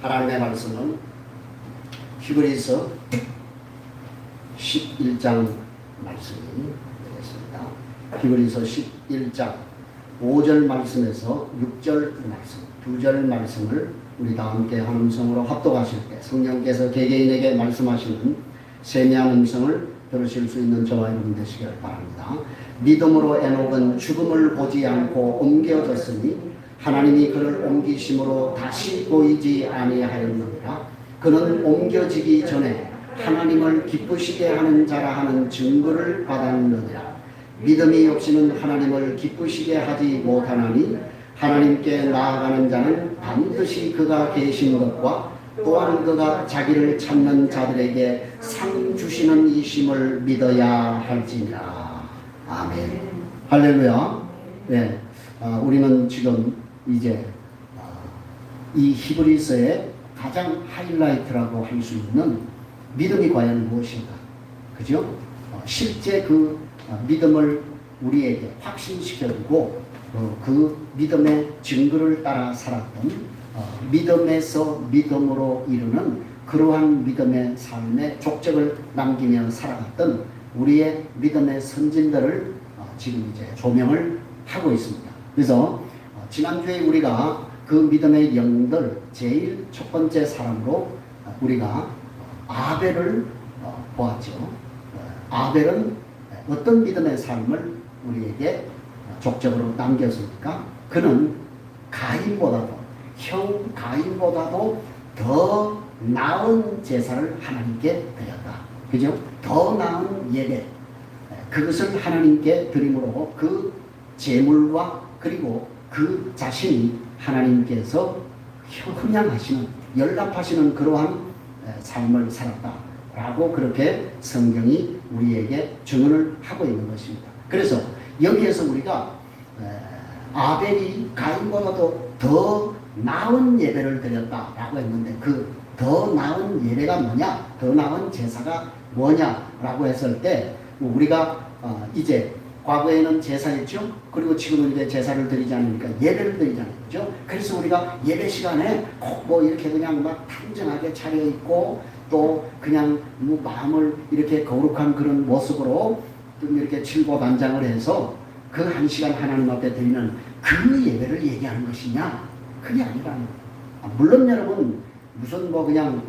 하나님의 말씀은 히브리서 11장 말씀이 되겠습니다. 히브리서 11장 5절 말씀에서 6절 말씀, 2절 말씀을 우리 다 함께 한 음성으로 합독하실 때 성령께서 개개인에게 말씀하시는 세미한 음성을 들으실 수 있는 저와 여러분 되시길 바랍니다. 믿음으로 에녹은 죽음을 보지 않고 옮겨졌으니 하나님이 그를 옮기심으로 다시 보이지 아니하였느니라. 그는 옮겨지기 전에 하나님을 기쁘시게 하는 자라 하는 증거를 받았느니라. 믿음이 없이는 하나님을 기쁘시게 하지 못하나니 하나님께 나아가는 자는 반드시 그가 계신 것과 또한 그가 자기를 찾는 자들에게 상 주시는 이심을 믿어야 할지니라. 아멘. 할렐루야. 네, 우리는 지금 이제 이 히브리서의 가장 하이라이트라고 할 수 있는 믿음이 과연 무엇인가, 그죠? 실제 그 믿음을 우리에게 확신시켜주고 그 믿음의 증거를 따라 살았던 믿음에서 믿음으로 이루는 그러한 믿음의 삶의 족적을 남기며 살아갔던 우리의 믿음의 선진들을 지금 이제 조명을 하고 있습니다. 그래서 지난주에 우리가 그 믿음의 영웅들 제일 첫 번째 사람으로 우리가 아벨을 보았죠. 아벨은 어떤 믿음의 삶을 우리에게 족적으로 남겼습니까? 그는 가인보다도 형 가인보다도 더 나은 제사를 하나님께 드렸다. 그죠? 더 나은 예배, 그것을 하나님께 드림으로 그 제물과 그리고 그 자신이 하나님께서 흥양하시는, 연락하시는 그러한 삶을 살았다라고 그렇게 성경이 우리에게 증언을 하고 있는 것입니다. 그래서 여기에서 우리가 아벨이 가인보다도 더 나은 예배를 드렸다라고 했는데 그 더 나은 예배가 뭐냐, 더 나은 제사가 뭐냐라고 했을 때 우리가 이제 과거에는 제사였죠. 그리고 지금은 이제 제사를 드리지 않으니까 예배를 드리잖아요. 그죠? 그래서 우리가 예배 시간에 꼭 뭐 이렇게 그냥 막 탕정하게 차려입고 또 그냥 뭐 마음을 이렇게 거룩한 그런 모습으로 좀 이렇게 칠보단장을 해서 그 한 시간 하나님 앞에 드리는 그 예배를 얘기하는 것이냐? 그게 아니라는 거예요. 물론 여러분 무슨 뭐 그냥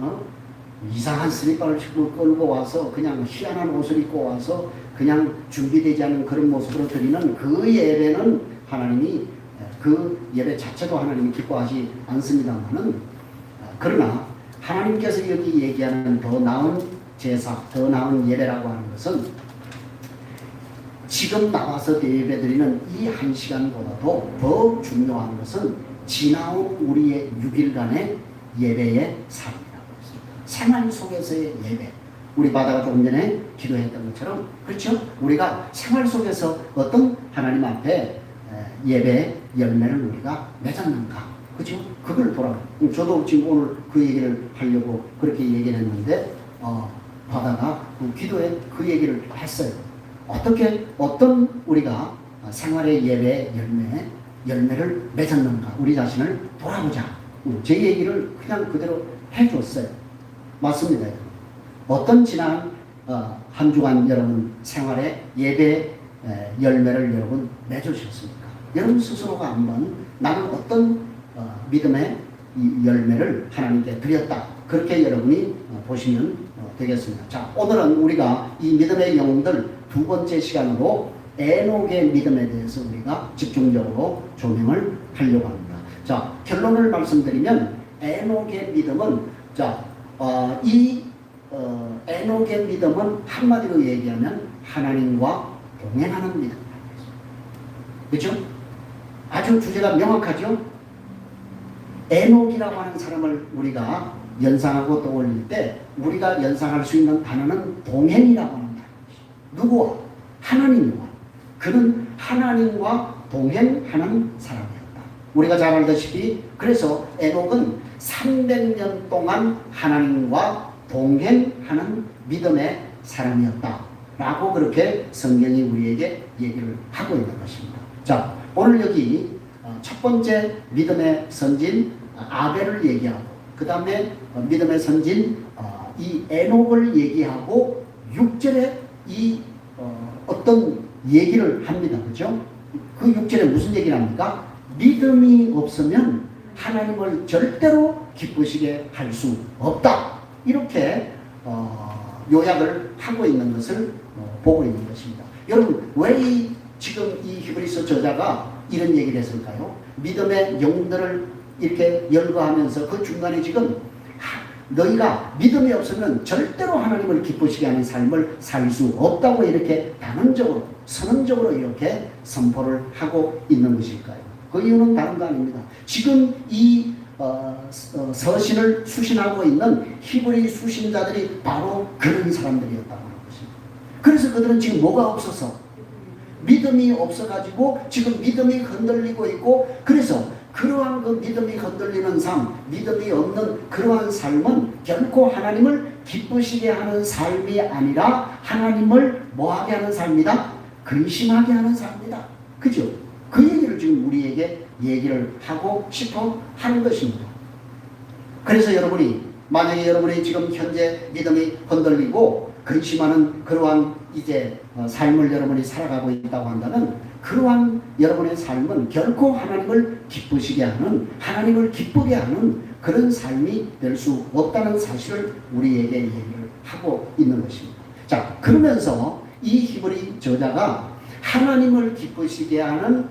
이상한 슬리퍼를 끌고 와서 그냥 희한한 옷을 입고 와서 그냥 준비되지 않은 그런 모습으로 드리는 그 예배는 하나님이, 그 예배 자체도 하나님이 기뻐하지 않습니다만은, 그러나 하나님께서 여기 얘기하는 더 나은 제사, 더 나은 예배라고 하는 것은 지금 나와서 예배 드리는 이 한 시간보다도 더 중요한 것은 지나온 우리의 6일간의 예배의 삶이라고 했습니다. 생활 속에서의 예배. 우리 바다가 조금 전에 기도했던 것처럼, 그렇죠? 우리가 생활 속에서 어떤 하나님 앞에 예배의 열매를 우리가 맺었는가, 그렇죠? 그걸 보라고. 저도 지금 오늘 그 얘기를 하려고 그렇게 얘기를 했는데 바다가 기도에 그 얘기를 했어요. 어떤 우리가 생활의 예배의 열매를 맺었는가, 우리 자신을 돌아보자. 제 얘기를 그냥 그대로 해줬어요. 맞습니다. 어떤 지난 한 주간 여러분 생활의 예배 열매를 여러분 맺으셨습니까? 여러분 스스로가 한번 나는 어떤 믿음의 열매를 하나님께 드렸다, 그렇게 여러분이 보시면 되겠습니다. 자, 오늘은 우리가 이 믿음의 영웅들 두 번째 시간으로 에녹의 믿음에 대해서 우리가 집중적으로 조명을 하려고 합니다. 자, 결론을 말씀드리면 에녹의 믿음은 에녹의 믿음은 한마디로 얘기하면 하나님과 동행하는 믿음이라고 했습니다. 그렇죠? 아주 주제가 명확하죠? 에녹이라고 하는 사람을 우리가 연상하고 떠올릴 때 우리가 연상할 수 있는 단어는 동행이라고 하는 단어입니다. 누구와? 하나님과. 그는 하나님과 동행하는 사람이었다. 우리가 잘 알다시피 그래서 에녹은 300년 동안 하나님과 동행하는 믿음의 사람이었다 라고 그렇게 성경이 우리에게 얘기를 하고 있는 것입니다. 자, 오늘 여기 첫 번째 믿음의 선진 아벨을 얘기하고 그 다음에 믿음의 선진 이 에녹을 얘기하고 6절에 이 어떤 얘기를 합니다. 그죠? 그 6절에 무슨 얘기를 합니까? 믿음이 없으면 하나님을 절대로 기쁘시게 할 수 없다. 이렇게 요약을 하고 있는 것을 보고 있는 것입니다. 여러분, 왜 지금 이 히브리서 저자가 이런 얘기를 했을까요? 믿음의 영들을 이렇게 열거하면서 그 중간에 지금 너희가 믿음이 없으면 절대로 하나님을 기쁘시게 하는 삶을 살 수 없다고 이렇게 단언적으로 선언적으로 이렇게 선포를 하고 있는 것일까요? 그 이유는 다른 거 아닙니다. 지금 이 서신을 수신하고 있는 히브리 수신자들이 바로 그런 사람들이었다고 하는 것입니다. 그래서 그들은 지금 뭐가 없어서 믿음이 없어가지고 지금 믿음이 흔들리고 있고, 그래서 그러한 그 믿음이 흔들리는 삶, 믿음이 없는 그러한 삶은 결코 하나님을 기쁘시게 하는 삶이 아니라 하나님을 뭐하게 하는 삶이다? 근심하게 하는 삶이다. 그죠? 그 얘기를 지금 우리에게 얘기를 하고 싶어 하는 것입니다. 그래서 여러분이 만약에 여러분이 지금 현재 믿음이 흔들리고 근심하는 그러한 이제 삶을 여러분이 살아가고 있다고 한다면 그러한 여러분의 삶은 결코 하나님을 기쁘시게 하는, 하나님을 기쁘게 하는 그런 삶이 될 수 없다는 사실을 우리에게 얘기를 하고 있는 것입니다. 자, 그러면서 이 히브리 저자가 하나님을 기쁘시게 하는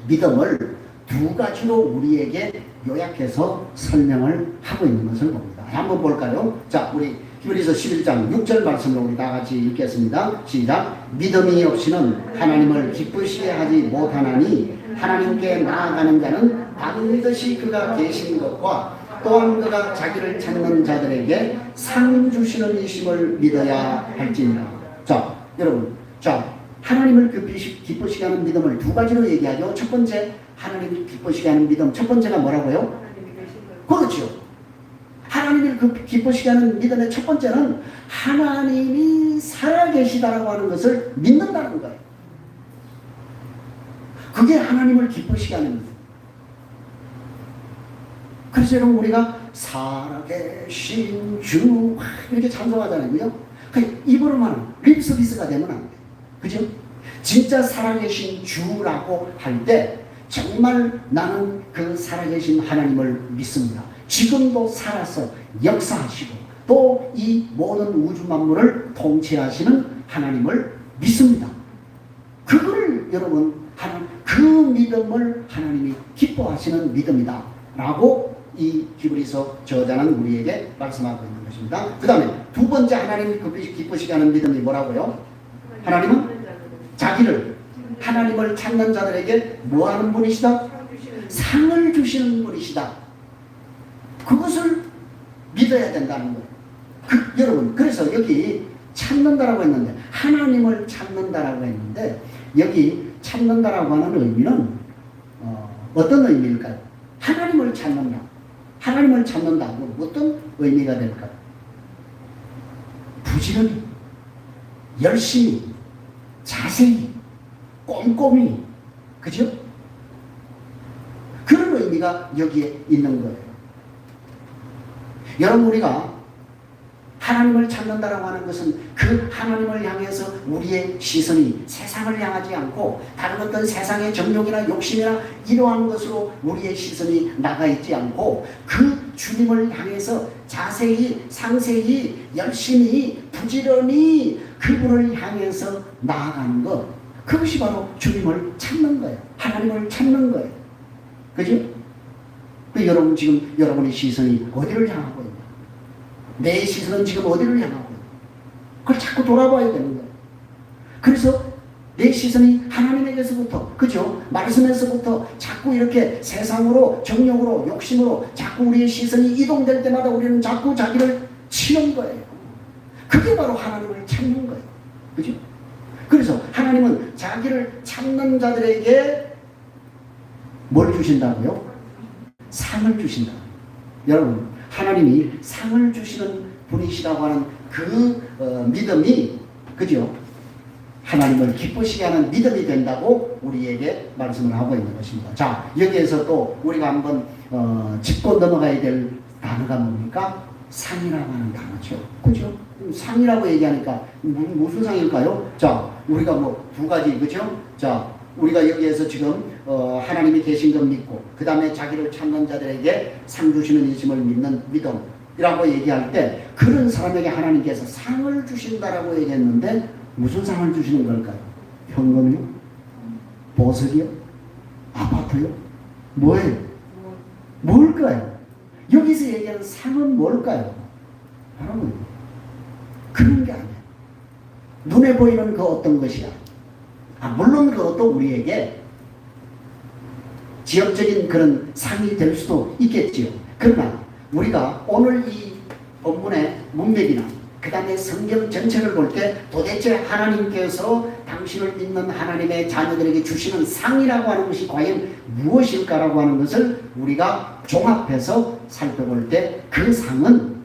믿음을 두 가지로 우리에게 요약해서 설명을 하고 있는 것을 봅니다. 한번 볼까요? 자, 우리 히브리서 11장 6절 말씀을 우리 다 같이 읽겠습니다. 시작. 믿음이 없이는 하나님을 기쁘시게 하지 못하나니 하나님께 나아가는 자는 반드시 그가 계신 것과 또한 그가 자기를 찾는 자들에게 상 주시는 이심을 믿어야 할지니라. 자, 여러분, 자, 하나님을 기쁘시게 하는 믿음을 두 가지로 얘기하죠. 첫 번째, 하나님을 기쁘시게 하는 믿음. 첫 번째가 뭐라고요? 그렇죠. 하나님을 기쁘시게 하는 믿음의 첫 번째는 하나님이 살아계시다라고 하는 것을 믿는다는 거예요. 그게 하나님을 기쁘시게 하는 믿음. 그래서 여러분, 우리가 살아계신 주 이렇게 찬송하잖아요. 그죠? 입으로만 립서비스가 되면 안 돼요. 그죠? 진짜 살아계신 주라고 할 때 정말 나는 그 살아계신 하나님을 믿습니다. 지금도 살아서 역사하시고 또 이 모든 우주 만물을 통치하시는 하나님을 믿습니다. 그걸 여러분, 그 믿음을 하나님이 기뻐하시는 믿음이다 라고 이 히브리서 저자는 우리에게 말씀하고 있는 것입니다. 그 다음에 두 번째 하나님을 기쁘시게 하는 믿음이 뭐라고요? 하나님은 자기를, 하나님을 찾는 자들에게 뭐하는 분이시다? 상을 주시는 분이시다. 그것을 믿어야 된다는 거예요. 여러분, 그래서 여기 찾는다라고 했는데, 하나님을 찾는다라고 했는데, 여기 찾는다라고 하는 의미는 어떤 의미일까요? 하나님을 찾는다. 하나님을 찾는다고 어떤 의미가 될까요? 부지런히, 열심히, 자세히, 꼼꼼히, 그죠? 그런 의미가 여기에 있는 거예요. 여러분, 우리가 하나님을 찾는다라고 하는 것은 그 하나님을 향해서 우리의 시선이 세상을 향하지 않고 다른 어떤 세상의 정욕이나 욕심이나 이러한 것으로 우리의 시선이 나가 있지 않고 그 주님을 향해서 자세히, 상세히, 열심히, 부지런히 그분을 향해서 나아가는 것, 그것이 바로 주님을 찾는 거예요. 하나님을 찾는 거예요. 그죠? 여러분, 지금 여러분의 시선이 어디를 향하고 있냐? 내 시선은 지금 어디를 향하고 있냐? 그걸 자꾸 돌아봐야 되는 거예요. 그래서 내 시선이 하나님에게서부터, 그죠? 말씀에서부터 자꾸 이렇게 세상으로, 정욕으로, 욕심으로 자꾸 우리의 시선이 이동될 때마다 우리는 자꾸 자기를 치는 거예요. 그게 바로 하나님을 찾는 거예요. 그죠? 그래서 하나님은 자기를 찾는 자들에게 뭘 주신다고요? 상을 주신다. 여러분, 하나님이 상을 주시는 분이시라고 하는 그 믿음이, 그죠? 하나님을 기쁘시게 하는 믿음이 된다고 우리에게 말씀을 하고 있는 것입니다. 자, 여기에서 또 우리가 한번 짚고 넘어가야 될 단어가 뭡니까? 상이라고 하는 단어죠. 그죠? 상이라고 얘기하니까 무슨 상일까요? 자, 우리가 뭐 두 가지, 그죠? 자, 우리가 여기에서 지금 하나님이 계신 것 믿고 그 다음에 자기를 찾는 자들에게 상 주시는 이심을 믿는 믿음이라고 얘기할 때 그런 사람에게 하나님께서 상을 주신다라고 얘기했는데 무슨 상을 주시는 걸까요? 현금이요? 보석이요? 아파트요? 뭐예요? 뭘까요? 여기서 얘기하는 상은 뭘까요? 여러분, 그런 게 아니에요. 눈에 보이는 그 어떤 것이야. 물론 그것도 우리에게 지역적인 그런 상이 될 수도 있겠지요. 그러나 우리가 오늘 이 본문의 문맥이나 그 다음에 성경 전체를 볼 때 도대체 하나님께서 당신을 믿는 하나님의 자녀들에게 주시는 상이라고 하는 것이 과연 무엇일까라고 하는 것을 우리가 종합해서 살펴볼 때 그 상은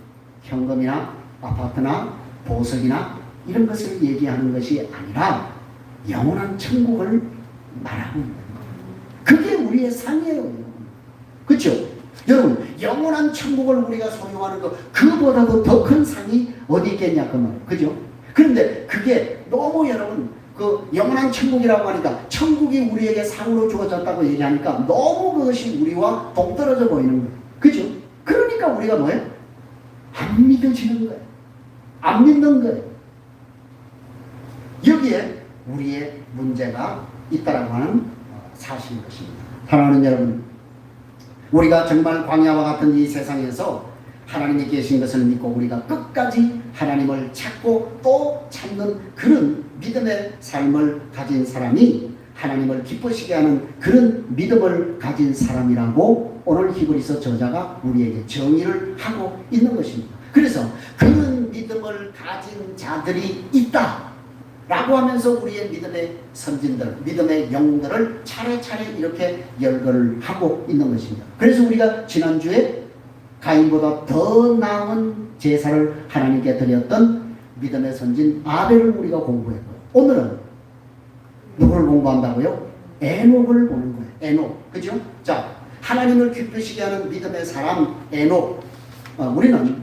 현금이나 아파트나 보석이나 이런 것을 얘기하는 것이 아니라 영원한 천국을 말하고 있는 거예요. 그게 우리의 상이에요. 그렇죠? 여러분, 영원한 천국을 우리가 소유하는 것, 그보다도 더 큰 상이 어디 있겠냐 그 말이에요. 그죠? 그런데 그게 너무 여러분 그 영원한 천국이라고 하니까 천국이 우리에게 상으로 주어졌다고 얘기하니까 너무 그것이 우리와 동떨어져 보이는 거예요. 그죠? 그러니까 우리가 뭐예요? 안 믿어지는 거예요. 안 믿는 거예요. 여기에 우리의 문제가 있다라고 하는 사실인 것입니다. 사랑하는 여러분, 우리가 정말 광야와 같은 이 세상에서 하나님이 계신 것을 믿고 우리가 끝까지 하나님을 찾고 또 찾는 그런 믿음의 삶을 가진 사람이 하나님을 기쁘시게 하는 그런 믿음을 가진 사람이라고 오늘 히브리서 저자가 우리에게 정의를 하고 있는 것입니다. 그래서 그런 믿음을 가진 자들이 있다 라고 하면서 우리의 믿음의 선진들, 믿음의 영웅들을 차례차례 이렇게 열거를 하고 있는 것입니다. 그래서 우리가 지난주에 가인보다 더 나은 제사를 하나님께 드렸던 믿음의 선진 아벨을 우리가 공부했고요. 오늘은 누구를 공부한다고요? 에녹을 보는 거예요. 에녹. 그죠? 자, 하나님을 기쁘시게 하는 믿음의 사람 에녹. 우리는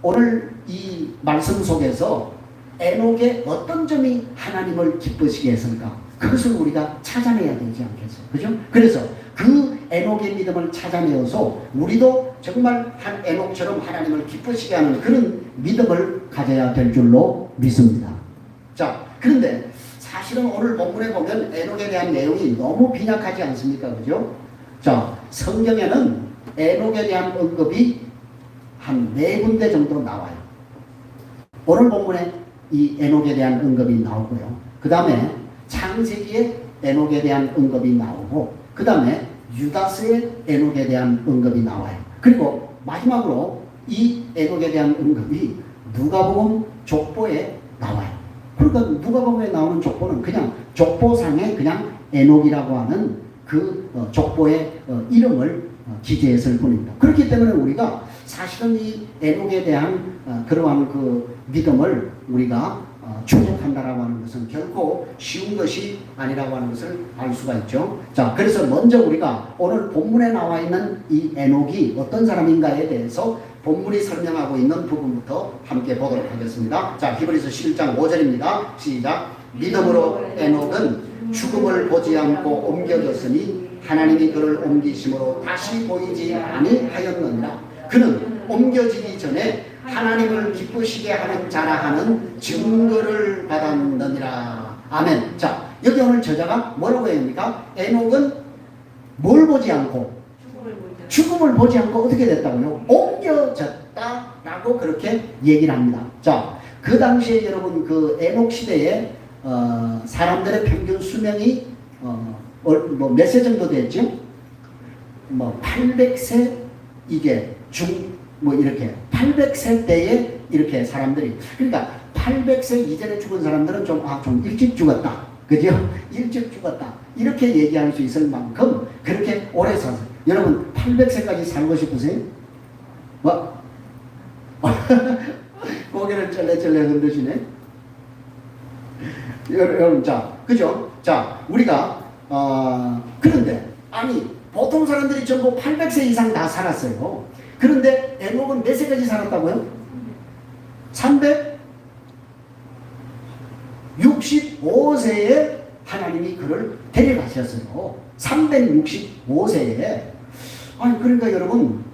오늘 이 말씀 속에서 에녹의 어떤 점이 하나님을 기쁘시게 했을까? 그것을 우리가 찾아내야 되지 않겠어요? 그죠? 그래서 그 에녹의 믿음을 찾아내어서 우리도 정말 한 에녹처럼 하나님을 기쁘시게 하는 그런 믿음을 가져야 될 줄로 믿습니다. 자, 그런데 사실은 오늘 본문에 보면 에녹에 대한 내용이 너무 빈약하지 않습니까? 그죠? 자, 성경에는 에녹에 대한 언급이 한 4군데 정도 나와요. 오늘 본문에 이 에녹에 대한 언급이 나오고요. 그 다음에 창세기에 에녹에 대한 언급이 나오고 그 다음에 유다서의 에녹에 대한 언급이 나와요. 그리고 마지막으로 이 에녹에 대한 언급이 누가복음 족보에 나와요. 그러니까 누가복음에 나오는 족보는 그냥 족보상에 그냥 에녹이라고 하는 그 족보의 이름을 기재했을 뿐입니다. 그렇기 때문에 우리가 사실은 이 에녹에 대한 그러한 그 믿음을 우리가 추적한다라고 하는 것은 결코 쉬운 것이 아니라고 하는 것을 알 수가 있죠. 자, 그래서 먼저 우리가 오늘 본문에 나와 있는 이 에녹이 어떤 사람인가에 대해서 본문이 설명하고 있는 부분부터 함께 보도록 하겠습니다. 자, 히브리서 11장 5절입니다. 시작. 믿음으로 에녹은 죽음을 보지 않고 옮겨졌으니 하나님이 그를 옮기심으로 다시 보이지 아니하였느니라. 그는 옮겨지기 전에 하나님을 기쁘시게 하는 자라 하는 증거를 받았느니라. 아멘. 자, 여기 오늘 저자가 뭐라고 합니까? 에녹은 뭘 보지 않고? 죽음을 보지 않고 어떻게 됐다고요? 옮겨졌다라고 그렇게 얘기를 합니다. 자, 그 당시에 여러분 그 에녹 시대에 사람들의 평균 수명이 뭐 몇 세 정도 됐죠? 뭐 800세 이게 뭐 이렇게 800세 때에 이렇게 사람들이, 그러니까 800세 이전에 죽은 사람들은 좀 일찍 죽었다. 그죠? 일찍 죽었다. 이렇게 얘기할 수 있을 만큼 그렇게 오래 살았어요. 여러분 800세까지 살고 싶으세요? 뭐? 고개를 쩔레쩔레 흔드시네. 여러분, 자, 그죠? 자, 우리가 그런데 아니 보통 사람들이 전부 800세 이상 다 살았어요. 그런데 에녹은 몇 세까지 살았다고요? 365세에 하나님이 그를 데려가셨어요. 365세에. 아니, 그러니까 여러분,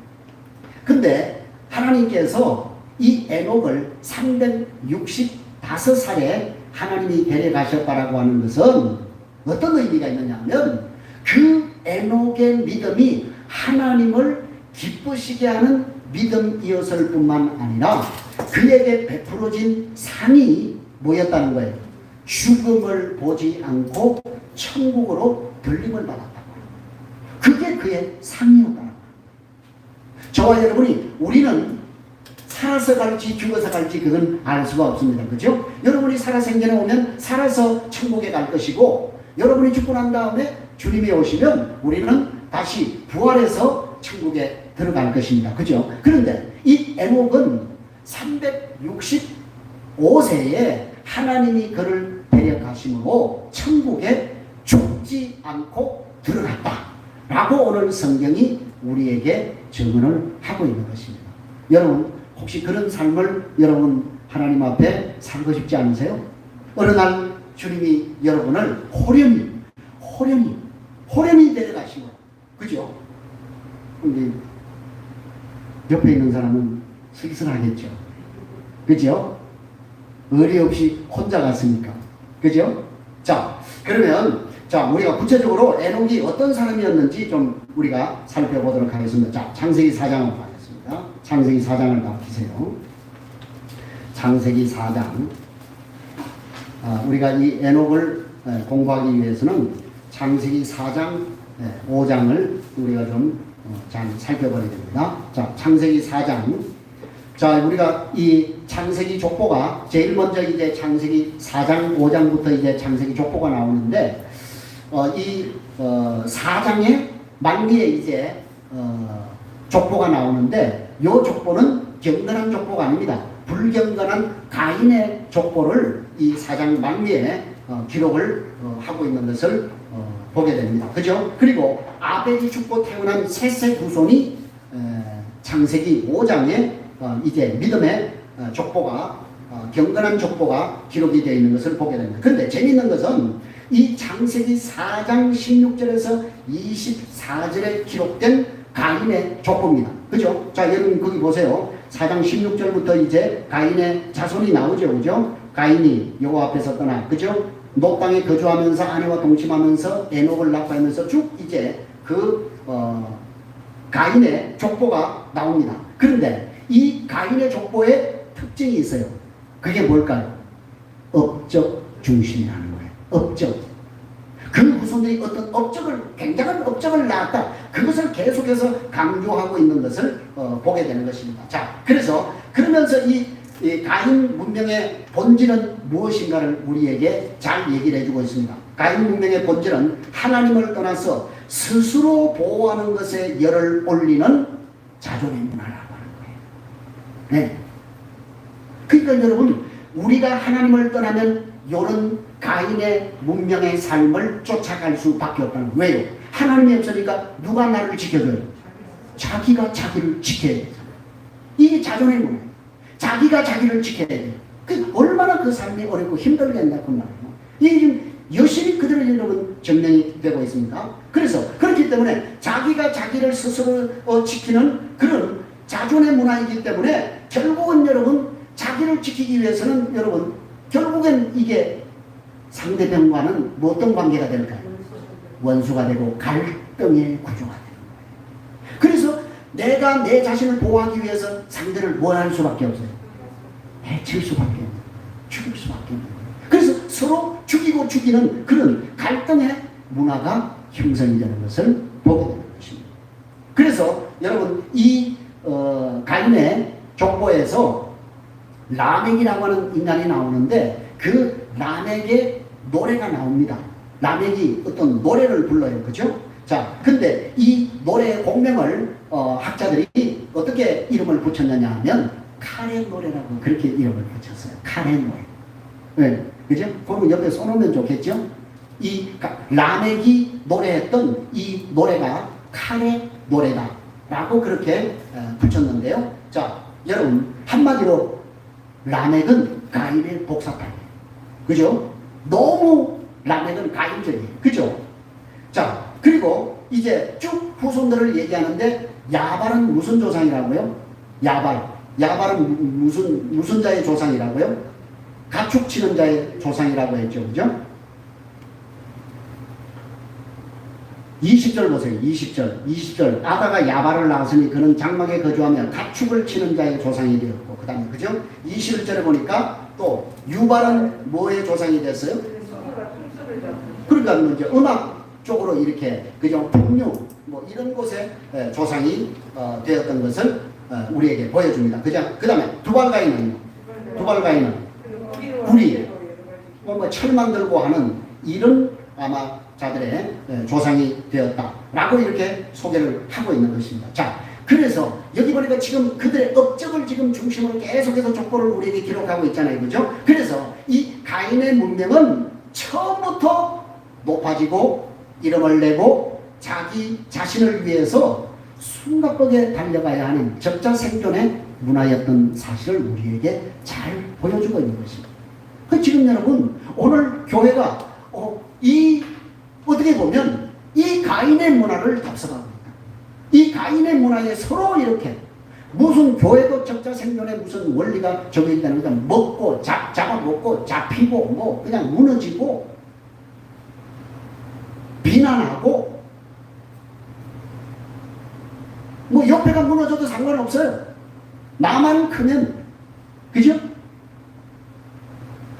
근데 하나님께서 이 에녹을 365살에 하나님이 데려가셨다라고 하는 것은 어떤 의미가 있느냐 하면 그 에녹의 믿음이 하나님을 기쁘시게 하는 믿음이었을 뿐만 아니라 그에게 베풀어진 상이 뭐였다는 거예요? 죽음을 보지 않고 천국으로 들림을 받았다고. 그게 그의 상이었다는 거예요. 저와 여러분이 우리는 살아서 갈지 죽어서 갈지 그건 알 수가 없습니다. 그죠? 여러분이 살아 생전에 오면 살아서 천국에 갈 것이고 여러분이 죽고 난 다음에 주님이 오시면 우리는 다시 부활해서 천국에 들어갈 것입니다. 그죠? 그런데 이 에녹은 365세에 하나님이 그를 데려가심으로 천국에 죽지 않고 들어갔다 라고 오늘 성경이 우리에게 증언을 하고 있는 것입니다. 여러분 혹시 그런 삶을 여러분 하나님 앞에 살고 싶지 않으세요? 어느 날 주님이 여러분을 호련히 데려가시고, 그죠? 근데 옆에 있는 사람은 쓸쓸하겠죠. 그죠? 의리 없이 혼자 갔으니까. 그죠? 자, 그러면 우리가 구체적으로 에녹이 어떤 사람이었는지 좀 우리가 살펴보도록 하겠습니다. 자, 창세기 4장으로 가겠습니다. 창세기 4장을 다 보세요. 창세기 4장. 우리가 이 에녹을 공부하기 위해서는 창세기 4장, 5장을 우리가 좀 잘 살펴봐야 됩니다. 자, 창세기 4장. 자, 우리가 이 창세기 족보가 제일 먼저 이제 창세기 4장, 5장부터 이제 창세기 족보가 나오는데, 이 4장의 만기에 이제 족보가 나오는데, 이 족보는 경건한 족보가 아닙니다. 불경건한 가인의 족보를 이 4장 만기에 기록을 하고 있는 것을 보게 됩니다. 그죠? 그리고 아벨이 죽고 태어난 셋의 후손이 창세기 5장에 이제 믿음의 족보가 경건한 족보가 기록이 되어 있는 것을 보게 됩니다. 그런데 재미있는 것은 이 창세기 4장 16절에서 24절에 기록된 가인의 족보입니다. 그죠? 자, 여러분 거기 보세요. 4장 16절부터 이제 가인의 자손이 나오죠. 그죠? 가인이 여호와 앞에서 떠나, 그죠? 노 땅에 거주하면서 아내와 동침하면서 에녹을 낳고하면서 쭉 이제 가인의 족보가 나옵니다. 그런데 이 가인의 족보에 특징이 있어요. 그게 뭘까요? 업적 중심이라는 거예요. 업적. 그 후손들이 어떤 굉장한 업적을 낳았다. 그것을 계속해서 강조하고 있는 것을 보게 되는 것입니다. 자, 그러면서 이 가인 문명의 본질은 무엇인가를 우리에게 잘 얘기를 해주고 있습니다. 가인 문명의 본질은 하나님을 떠나서 스스로 보호하는 것에 열을 올리는 자존의 문화라고 하는 거예요. 네. 그러니까 여러분, 우리가 하나님을 떠나면 이런 가인의 문명의 삶을 쫓아갈 수밖에 없다는 거예요. 왜요? 하나님이 없으니까 누가 나를 지켜줘요? 자기가 자기를 지켜야 돼요. 이게 자존의 문화예요. 자기가 자기를 지켜야 돼요. 얼마나 그 삶이 어렵고 힘들겠냐 그 말이에요. 이게 지금 여실히 그대로 여러분 증명이 되고 있습니다. 그래서 그렇기 때문에 자기가 자기를 스스로 지키는 그런 자존의 문화이기 때문에 결국은 여러분 자기를 지키기 위해서는 여러분 결국엔 이게 상대방과는 어떤 관계가 될까요? 원수가 되고 갈등의 구조가 되는 거예요. 그래서 내가 내 자신을 보호하기 위해서 상대를 뭘 할 수밖에 없어요? 해칠 수밖에 없어요. 죽일 수밖에 없어요. 그래서 서로 죽이고 죽이는 그런 갈등의 문화가 형성이 되는 것을 보게 되는 것입니다. 그래서 여러분 이 가인의 족보에서 라멕이라고 하는 인간이 나오는데 그 라멕의 노래가 나옵니다. 라멕이 어떤 노래를 불러요. 그죠? 자, 근데 이 노래의 공명을 학자들이 어떻게 이름을 붙였느냐 하면 카레 노래라고 그렇게 이름을 붙였어요. 카레 노래. 네, 그죠? 그러면 옆에 써놓으면 좋겠죠? 이 라멕이 노래했던 이 노래가 카레 노래다. 라고 그렇게 붙였는데요. 자, 여러분, 한마디로 라멕은 가인의 복사판이에요. 그죠? 너무 라멕은 가인적이에요. 그죠? 자, 그리고 이제 쭉 후손들을 얘기하는데 야발은 무슨 조상이라고요? 야발은 무슨 자의 조상이라고요? 가축 치는 자의 조상이라고 했죠. 그죠? 20절 보세요. 20절. 아다가 야발을 낳았으니 그는 장막에 거주하며 가축을 치는 자의 조상이 되었고, 그 다음에, 그죠? 21절에 보니까 또 유발은 뭐의 조상이 됐어요? 그러니까 이제 음악 쪽으로 이렇게, 그죠? 풍류, 뭐 이런 곳에 조상이 되었던 것을 우리에게 보여줍니다. 그죠? 그 다음에 두발가인은 구리, 뭐 철 만들고 하는 이런 아마 자들의 조상이 되었다라고 이렇게 소개를 하고 있는 것입니다. 자, 그래서 여기 보니까 지금 그들의 업적을 지금 중심으로 계속해서 족보를 우리에게 기록하고 있잖아요. 그죠? 그래서 이 가인의 문명은 처음부터 높아지고 이름을 내고 자기 자신을 위해서 숨가쁘게 달려가야 하는 적자 생존의 문화였던 사실을 우리에게 잘 보여주고 있는 것입니다. 지금 여러분, 오늘 교회가 어떻게 보면 이 가인의 문화를 답습하고 있다. 이 가인의 문화에 서로 이렇게 무슨 교회도 적자 생존의 무슨 원리가 적혀 있다는 거죠. 먹고 잡아먹고 잡히고 뭐 그냥 무너지고 비난하고 뭐 옆에가 무너져도 상관없어요. 나만 크면, 그죠?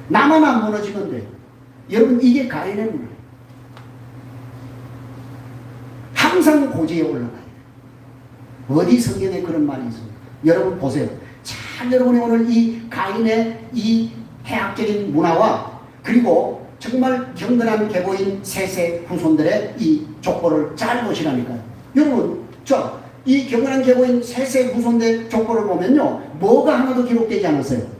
나만 안 무너지면 돼요. 여러분, 이게 가인의 문화예요. 항상 고지에 올라가요. 어디 성경에 그런 말이 있습니까? 여러분 보세요. 참 여러분이 오늘 이 가인의 이 해학적인 문화와 그리고 정말 경건한 계보인 셋의 후손들의 이 족보를 잘 보시라니까요. 여러분, 이 경건한 계보인 셋의 후손들의 족보를 보면요, 뭐가 하나도 기록되지 않았어요.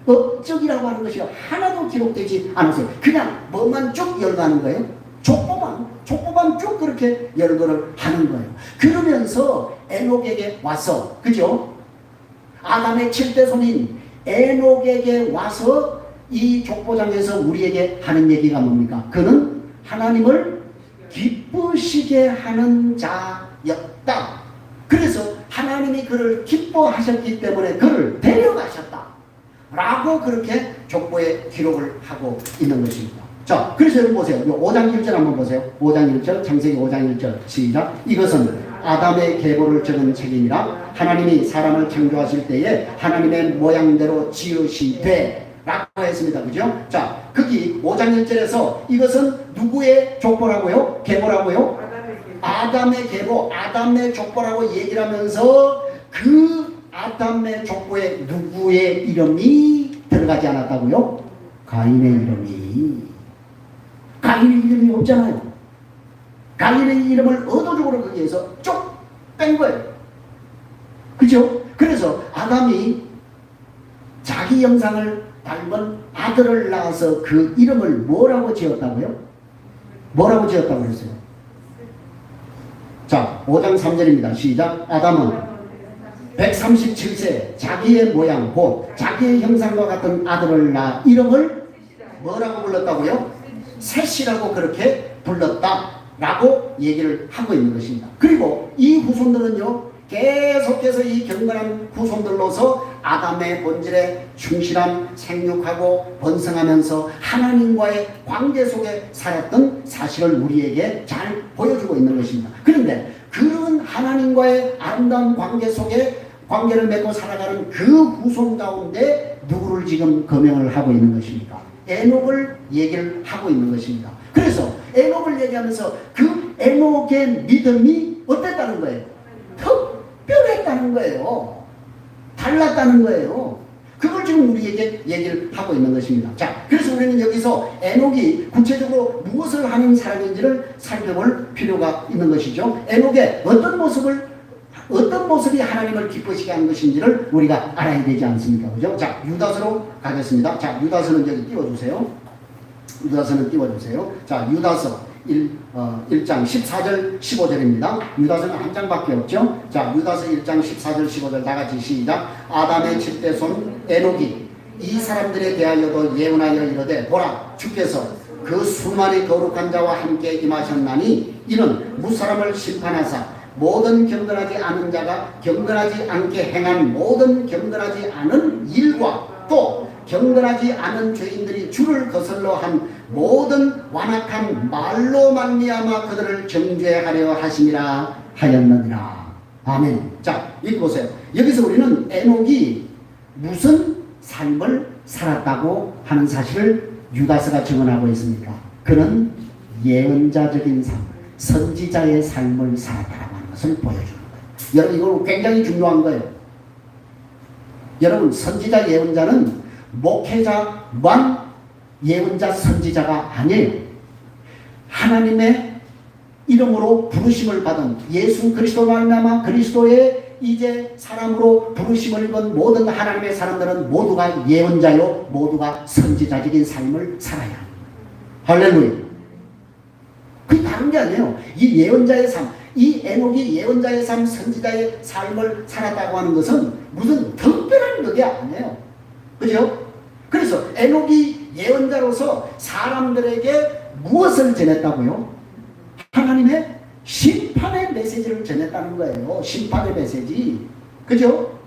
업적이라고 하는 것이 하나도 기록되지 않았어요. 그냥 뭐만 쭉 열거하는 거예요. 족보만 쭉 그렇게 열거를 하는 거예요. 그러면서 에녹에게 와서, 그죠? 아담의 7대 손인 에녹에게 와서 이 족보장에서 우리에게 하는 얘기가 뭡니까? 그는 하나님을 기쁘시게 하는 자였다. 그래서 하나님이 그를 기뻐하셨기 때문에 그를 데려가셨다. 라고 그렇게 족보에 기록을 하고 있는 것입니다. 자, 그래서 여러분 보세요. 5장 1절 한번 보세요. 5장 1절, 창세기 5장 1절. 시작. 이것은 아담의 계보를 적은 책임이라 하나님이 사람을 창조하실 때에 하나님의 모양대로 지으시되 라고 했습니다. 그죠? 자, 거기 5장 1절에서 이것은 누구의 족보라고요? 계보라고요? 아담의 계보, 아담의 족보라고 얘기를 하면서 그 아담의 족보에 누구의 이름이 들어가지 않았다고요? 가인의 이름이. 가인의 이름이 없잖아요. 가인의 이름을 의도적으로 거기에서 쭉 뺀 거예요. 그죠? 그래서 아담이 자기 형상을 닮은 아들을 낳아서 그 이름을 뭐라고 지었다고요? 뭐라고 지었다고 그랬어요? 자, 5장 3절입니다. 시작. 아담은 137세 자기의 모양 곧 자기의 형상과 같은 아들을 낳아 이름을 뭐라고 불렀다고요? 셋이라고 그렇게 불렀다라고 얘기를 하고 있는 것입니다. 그리고 이 후손들은요, 계속해서 이 경건한 후손들로서 아담의 본질에 충실한 생육하고 번성하면서 하나님과의 관계 속에 살았던 사실을 우리에게 잘 보여주고 있는 것입니다. 그런데 그런 하나님과의 아름다운 관계 속에 관계를 맺고 살아가는 그 후손 가운데 누구를 지금 거명을 하고 있는 것입니까? 에녹을 얘기를 하고 있는 것입니다. 그래서 에녹을 얘기하면서 그 에녹의 믿음이 어땠다는 거예요? 특별했다는 거예요. 달랐다는 거예요. 그걸 지금 우리에게 얘기를 하고 있는 것입니다. 자, 그래서 우리는 여기서 에녹이 구체적으로 무엇을 하는 사람인지를 살펴볼 필요가 있는 것이죠. 에녹의 어떤 모습이 하나님을 기쁘시게 하는 것인지를 우리가 알아야 되지 않습니까? 그죠? 자, 유다서로 가겠습니다. 자, 유다서는 여기 띄워주세요. 유다서는 띄워주세요. 자, 유다서 1장 14절 15절입니다. 유다서는 한 장밖에 없죠. 자, 유다서 1장 14절 15절 다같이 시작. 아담의 7대손 에녹이 이 사람들에 대하여도 예언하여 이르되 보라 주께서 그 수많은 거룩한 자와 함께 임하셨나니 이는 무사람을 심판하사 모든 경건하지 않은 자가 경건하지 않게 행한 모든 경건하지 않은 일과 또 경건하지 않은 죄인들이 주를 거슬러 한 모든 완악한 말로 말미암아 그들을 정죄하려 하심이라 하였느니라. 아멘. 자, 여기 보세요. 여기서 우리는 에녹이 무슨 삶을 살았다고 하는 사실을 유다서가 증언하고 있습니다. 그는 예언자적인 삶, 선지자의 삶을 살았다고 하는 것을 보여주는 거예요. 여러분, 이거 굉장히 중요한 거예요. 여러분, 선지자 예언자는 목회자만 예언자 선지자가 아니에요. 하나님의 이름으로 부르심을 받은 예수 그리스도로 말미암아 그리스도의 이제 사람으로 부르심을 입은 모든 하나님의 사람들은 모두가 예언자요 모두가 선지자적인 삶을 살아야 합니다. 할렐루야. 그게 다른 게 아니에요. 이 예언자의 삶, 이 에녹이 예언자의 삶, 선지자의 삶을 살았다고 하는 것은 무슨 특별한 것이 아니에요. 그죠? 그래서 에녹이 예언자로서 사람들에게 무엇을 전했다고요? 하나님의 심판의 메시지를 전했다는 거예요. 심판의 메시지. 그죠?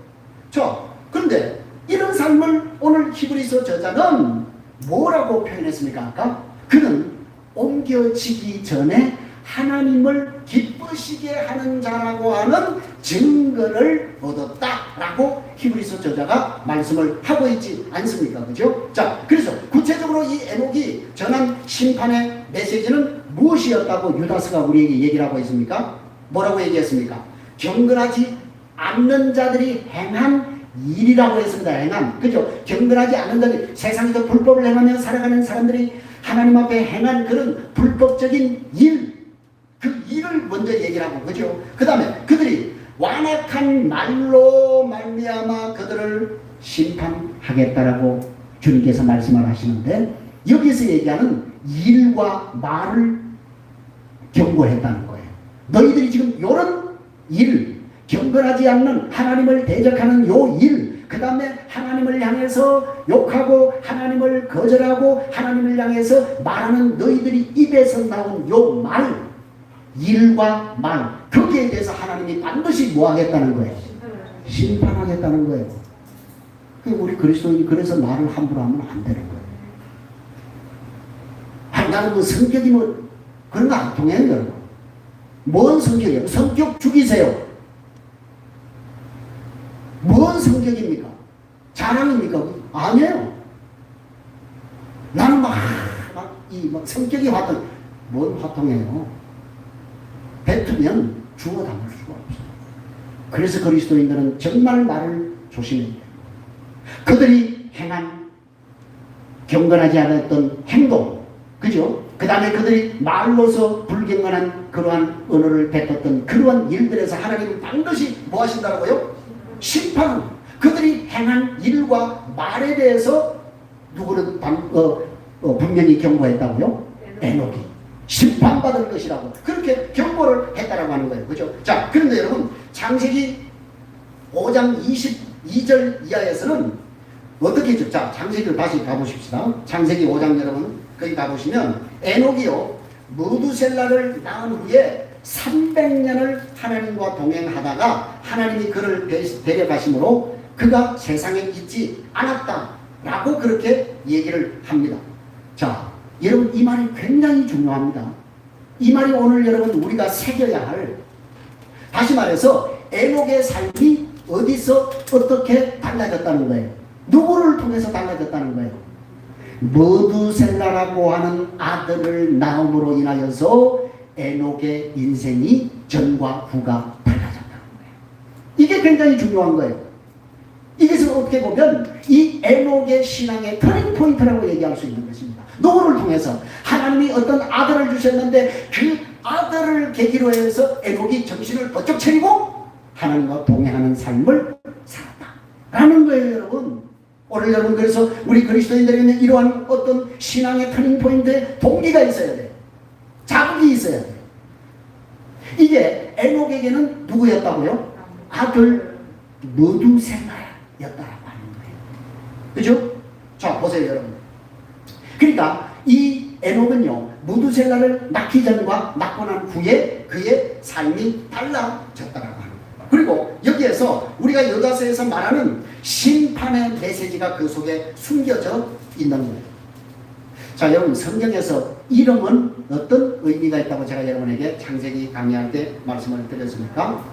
자, 그런데 이런 삶을 오늘 히브리서 저자는 뭐라고 표현했습니까? 아까? 그는 옮겨지기 전에 하나님을 기쁘시게 하는 자라고 하는 증거를 얻었다라고 히브리서 저자가 말씀을 하고 있지 않습니까? 그죠? 자, 그래서 구체적으로 이 에녹이 전한 심판의 메시지는 무엇이었다고 유다서가 우리에게 얘기를 하고 있습니까? 뭐라고 얘기했습니까? 경건하지 않는 자들이 행한 일이라고 했습니다. 행한. 그죠? 경건하지 않는 자들이 세상에서 불법을 행하며 살아가는 사람들이 하나님 앞에 행한 그런 불법적인 일, 그 일을 먼저 얘기를 하고, 그죠? 그 다음에 그들이 완악한 말로 말미암아 그들을 심판하겠다라고 주님께서 말씀을 하시는데, 여기서 얘기하는 일과 말을 경고했다는 거예요. 너희들이 지금 이런 일, 경건하지 않는 하나님을 대적하는 요 일, 그 다음에 하나님을 향해서 욕하고 하나님을 거절하고 하나님을 향해서 말하는 너희들이 입에서 나온 요 말, 일과 말, 거기에 대해서 하나님이 반드시 뭐 하겠다는 거예요? 심판하겠다는 거예요. 우리 그리스도인이 그래서 말을 함부로 하면 안 되는 거예요. 나는 뭐 성격이 뭐 그런 거 안 통해요, 여러분. 뭔 성격이에요? 성격 죽이세요. 뭔 성격입니까? 자랑입니까? 아니에요. 나는 막 성격이 화통, 뭔 화통이에요? 뱉으면 주워 담을 수가 없어요. 그래서 그리스도인들은 정말 말을 조심해야 돼요. 그들이 행한 경건하지 않았던 행동, 그죠? 그 다음에 그들이 말로서 불경건한 그러한 언어를 뱉었던 그러한 일들에서 하나님은 반드시 뭐 하신다고요? 심판. 그들이 행한 일과 말에 대해서 누구는 분명히 경고했다고요? 에녹이 심판받을 것이라고 그렇게 경고를 했다라고 하는 거예요. 그죠? 자, 그런데 여러분, 창세기 5장 22절 이하에서는 어떻게 했죠? 자, 창세기를 다시 가보십시다. 창세기 5장 여러분 거기 가보시면 에녹이요 무두셀라를 낳은 후에 300년을 하나님과 동행하다가 하나님이 그를 데려가심으로 그가 세상에 있지 않았다라고 그렇게 얘기를 합니다. 자, 여러분, 이 말이 굉장히 중요합니다. 이 말이 오늘 여러분 우리가 새겨야 할, 다시 말해서 에녹의 삶이 어디서 어떻게 달라졌다는 거예요? 누구를 통해서 달라졌다는 거예요? 머두셀라라고 하는 아들을 낳음으로 인하여서 에녹의 인생이 전과 후가 달라졌다는 거예요. 이게 굉장히 중요한 거예요. 이것을 어떻게 보면 이 에녹의 신앙의 터닝 포인트라고 얘기할 수 있는 것입니다. 누구를 통해서? 하나님이 어떤 아들을 주셨는데 그 아들을 계기로 해서 에녹이 정신을 번쩍 차리고 하나님과 동행하는 삶을 살았다라는 거예요, 여러분. 오늘 여러분, 그래서 우리 그리스도인들에게는 이러한 어떤 신앙의 터닝 포인트의 동기가 있어야 돼요. 자극이 있어야 돼요. 이게 에녹에게는 누구였다고요? 아들 무두셀라였다라고 하는 거예요. 그죠? 자, 보세요, 여러분. 그러니까 이 에녹은요, 무두셀라를 낳기 전과 낳고 난 후에 그의 삶이 달라졌다라고 하는 거예요. 그리고 여기에서 우리가 여다서에서 말하는 심판의 메시지가 그 속에 숨겨져 있는 거예요. 자, 여러분, 성경에서 이름은 어떤 의미가 있다고 제가 여러분에게 창세기 강의할 때 말씀을 드렸습니까?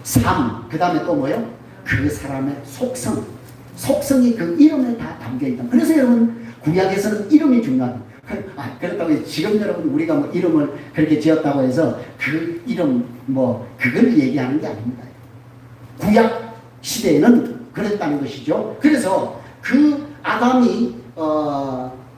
삶, 그 다음에 또 뭐요? 그 사람의 속성, 속성이 그 이름에 다 담겨있다. 그래서 여러분, 구약에서는 이름이 중요합니다. 그렇다고 지금 여러분 우리가 뭐 이름을 그렇게 지었다고 해서 그 이름 그걸 얘기하는 게 아닙니다. 구약 시대에는 그랬다는 것이죠. 그래서 그 아담이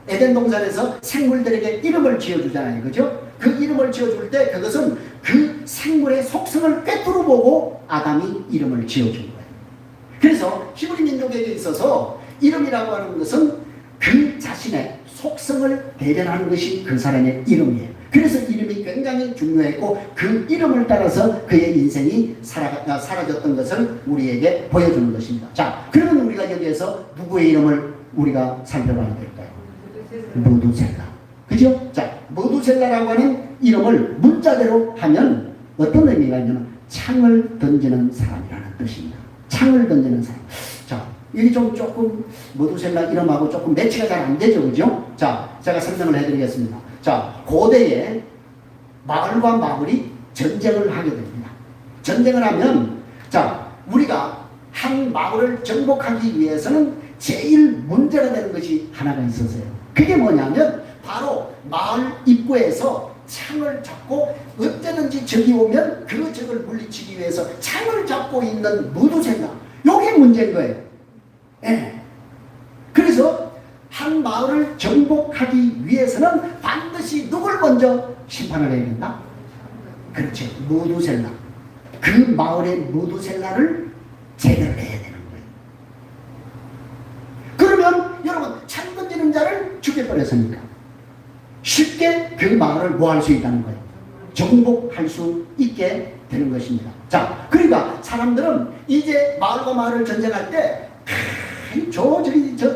에덴 동산에서 생물들에게 이름을 지어주잖아요. 그죠? 그 이름을 지어줄 때 그것은 그 생물의 속성을 꿰뚫어 보고 아담이 이름을 지어준 거예요. 그래서 히브리 민족에게 있어서 이름이라고 하는 것은 그 자신의 속성을 대변하는 것이 그 사람의 이름이에요. 그래서 이름이 굉장히 중요했고 그 이름을 따라서 그의 인생이 사라졌던 것을 우리에게 보여주는 것입니다. 자, 그러면 우리가 여기에서 누구의 이름을 우리가 살펴봐야 될까요? 무두셀라. 그죠? 자, 무두셀라라고 하는 이름을 문자대로 하면 어떤 의미가 있냐면 창을 던지는 사람이라는 뜻입니다. 창을 던지는 사람. 자, 이게 조금 무두셀라 이름하고 조금 매치가 잘 안 되죠, 그죠? 자, 제가 설명을 해드리겠습니다. 자, 고대에 마을과 마을이 전쟁을 하게 됩니다. 전쟁을 하면, 자, 우리가 한 마을을 정복하기 위해서는 제일 문제가 되는 것이 하나가 있었어요. 그게 뭐냐면 바로 마을 입구에서 창을 잡고 어쩌든지 적이 오면 그 적을 물리치기 위해서 창을 잡고 있는 무두셀라. 이게 문제인 거예요. 예. 그래서 한 마을을 정복하기 위해서는 반드시 누굴 먼저 심판을 해야 된다? 그렇죠. 무두셀라. 그 마을의 무두셀라를 제거를 해야 되는 거예요. 그러면 여러분, 창 던지는 자를 죽여버렸으니까 쉽게 그 마을을 뭐 할 수 있다는 거예요? 정복할 수 있게 되는 것입니다. 자, 그러니까 사람들은 이제 마을과 마을을 전쟁할 때 저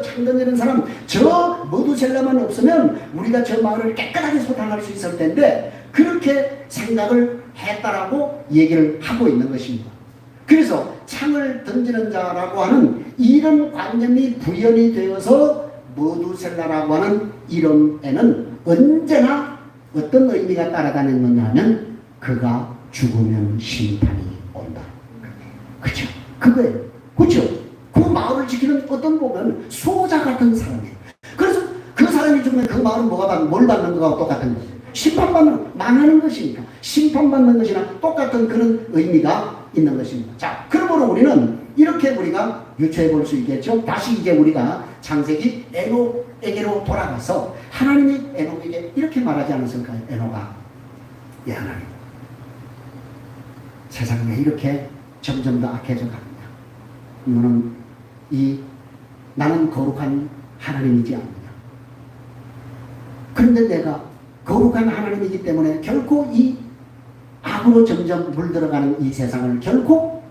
창 던지는 사람, 저 무두셀라만 없으면 우리가 저 마을을 깨끗하게 소탕할 수 있을 텐데 그렇게 생각을 했다라고 얘기를 하고 있는 것입니다. 그래서 창을 던지는 자라고 하는 이런 관념이 부연이 되어서 무두셀라라고 하는 이름에는 언제나 어떤 의미가 따라다니느냐 하면 그가 죽으면 심판이 온다. 그렇죠? 그거예요. 그렇죠? 그 마을을 지키는 어떤 보면 수호자 같은 사람이에요. 그래서 그 사람이 죽으면 그 마을은 뭘 받는 거하고 똑같은 거예요. 심판받는, 망하는 것이니까 심판받는 것이나 똑같은 그런 의미가 있는 것입니다. 자, 그러므로 우리는 이렇게 우리가 유추해 볼 수 있겠죠. 다시 이제 우리가 창세기 에녹에게로 돌아가서 하나님이 에녹에게 이렇게 말하지 않았을까요? 에녹아, 예 하나님, 세상이 왜 이렇게 점점 더 악해져 갑니다. 이거는 나는 거룩한 하나님이지 않느냐. 그런데 내가 거룩한 하나님이기 때문에 결코 이 악으로 점점 물들어가는 이 세상을 결코